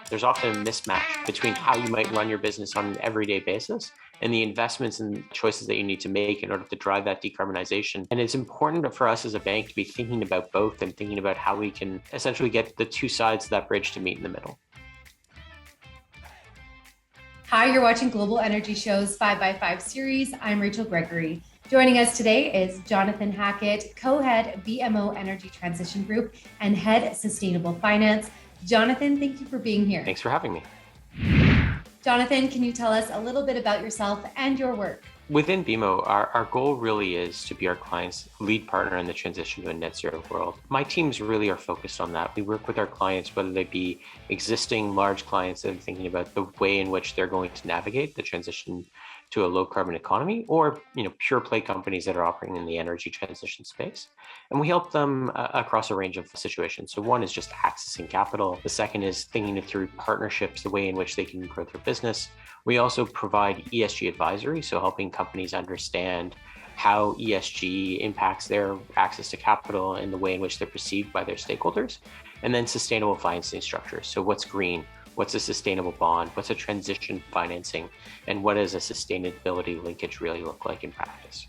There's often a mismatch between how you might run your business on an everyday basis and the investments and choices that you need to make in order to drive that decarbonization. And it's important for us as a bank to be thinking about both and thinking about how we can essentially get the two sides of that bridge to meet in the middle. Hi, you're watching Global Energy Show's 5x5 series. I'm Rachel Gregory. Joining us today is Jonathan Hackett, co-head BMO Energy Transition Group and head Sustainable Finance. Jonathan, thank you for being here. Thanks for having me. Jonathan, can you tell us a little bit about yourself and your work? Within BMO, our goal really is to be our clients' lead partner in the transition to a net zero world. My teams really are focused on that. We work with our clients, whether they be existing large clients that are thinking about the way in which they're going to navigate the transition to a low carbon economy, or pure play companies that are operating in the energy transition space. And we help them across a range of situations. So one is just accessing capital. The second is thinking through partnerships, the way in which they can grow their business. We also provide ESG advisory, so helping companies understand how ESG impacts their access to capital and the way in which they're perceived by their stakeholders. And then sustainable financing structures. So what's green? What's a sustainable bond? What's a transition financing? And what does a sustainability linkage really look like in practice?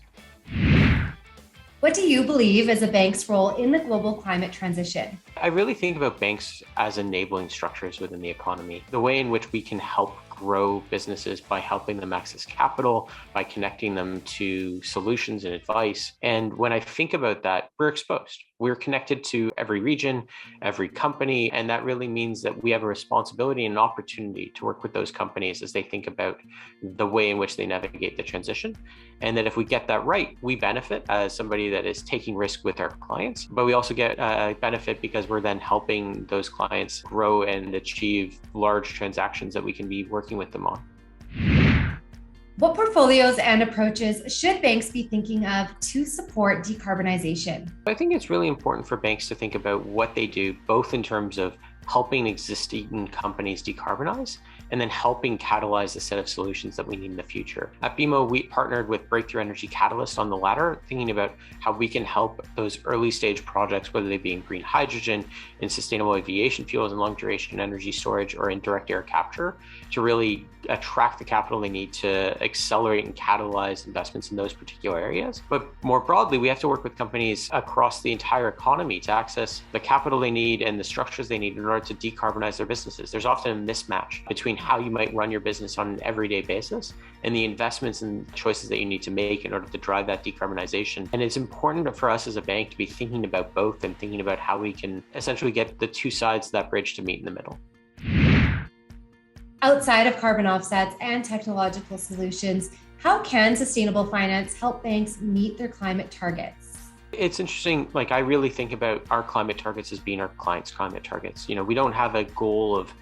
What do you believe is a bank's role in the global climate transition? I really think about banks as enabling structures within the economy, the way in which we can help grow businesses by helping them access capital, by connecting them to solutions and advice. And when I think about that, we're exposed. We're connected to every region, every company, and that really means that we have a responsibility and an opportunity to work with those companies as they think about the way in which they navigate the transition. And that if we get that right, we benefit as somebody that is taking risk with our clients, but we also get a benefit because we're then helping those clients grow and achieve large transactions that we can be working with them on. What portfolios and approaches should banks be thinking of to support decarbonization? I think it's really important for banks to think about what they do, both in terms of helping existing companies decarbonize and then helping catalyze the set of solutions that we need in the future. At BMO, we partnered with Breakthrough Energy Catalyst on the latter, thinking about how we can help those early stage projects, whether they be in green hydrogen, in sustainable aviation fuels and long duration energy storage, or in direct air capture, to really attract the capital they need to accelerate and catalyze investments in those particular areas. But more broadly, we have to work with companies across the entire economy to access the capital they need and the structures they need in order to decarbonize their businesses. There's often a mismatch between how you might run your business on an everyday basis and the investments and choices that you need to make in order to drive that decarbonization. And it's important for us as a bank to be thinking about both and thinking about how we can essentially get the two sides of that bridge to meet in the middle. Outside of carbon offsets and technological solutions, how can sustainable finance help banks meet their climate targets? It's interesting, I really think about our climate targets as being our clients' climate targets. We don't have a goal of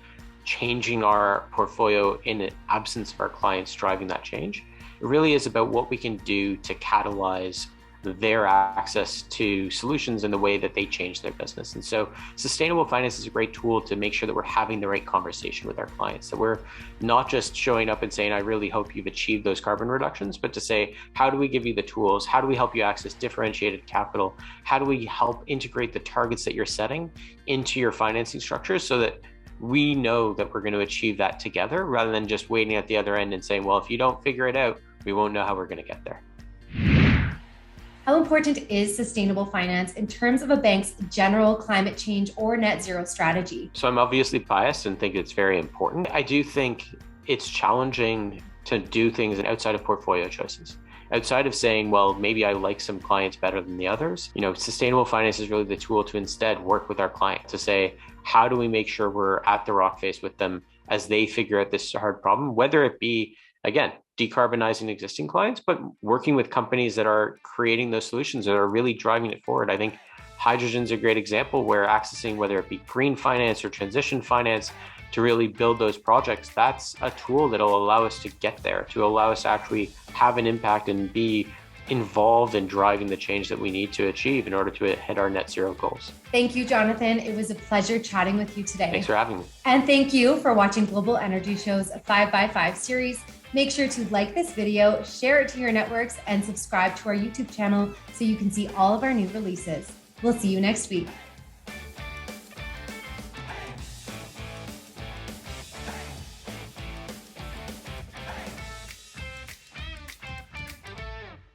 changing our portfolio in the absence of our clients driving that change. It really is about what we can do to catalyze their access to solutions in the way that they change their business. And so sustainable finance is a great tool to make sure that we're having the right conversation with our clients, that we're not just showing up and saying, I really hope you've achieved those carbon reductions, but to say, how do we give you the tools? How do we help you access differentiated capital? How do we help integrate the targets that you're setting into your financing structures so that we know that we're going to achieve that together, rather than just waiting at the other end and saying, well, if you don't figure it out, we won't know how we're going to get there. How important is sustainable finance in terms of a bank's general climate change or net zero strategy? So I'm obviously biased and think it's very important. I do think it's challenging to do things outside of portfolio choices. Outside of saying, well, maybe I like some clients better than the others, sustainable finance is really the tool to instead work with our clients to say, how do we make sure we're at the rock face with them as they figure out this hard problem, whether it be, again, decarbonizing existing clients, but working with companies that are creating those solutions that are really driving it forward. I think hydrogen's a great example where accessing, whether it be green finance or transition finance, to really build those projects, that's a tool that'll allow us to get there, to allow us to actually have an impact and be involved in driving the change that we need to achieve in order to hit our net zero goals. Thank you, Jonathan. It was a pleasure chatting with you today. Thanks for having me. And thank you for watching Global Energy Show's 5x5 series. Make sure to like this video, share it to your networks, and subscribe to our YouTube channel so you can see all of our new releases. We'll see you next week.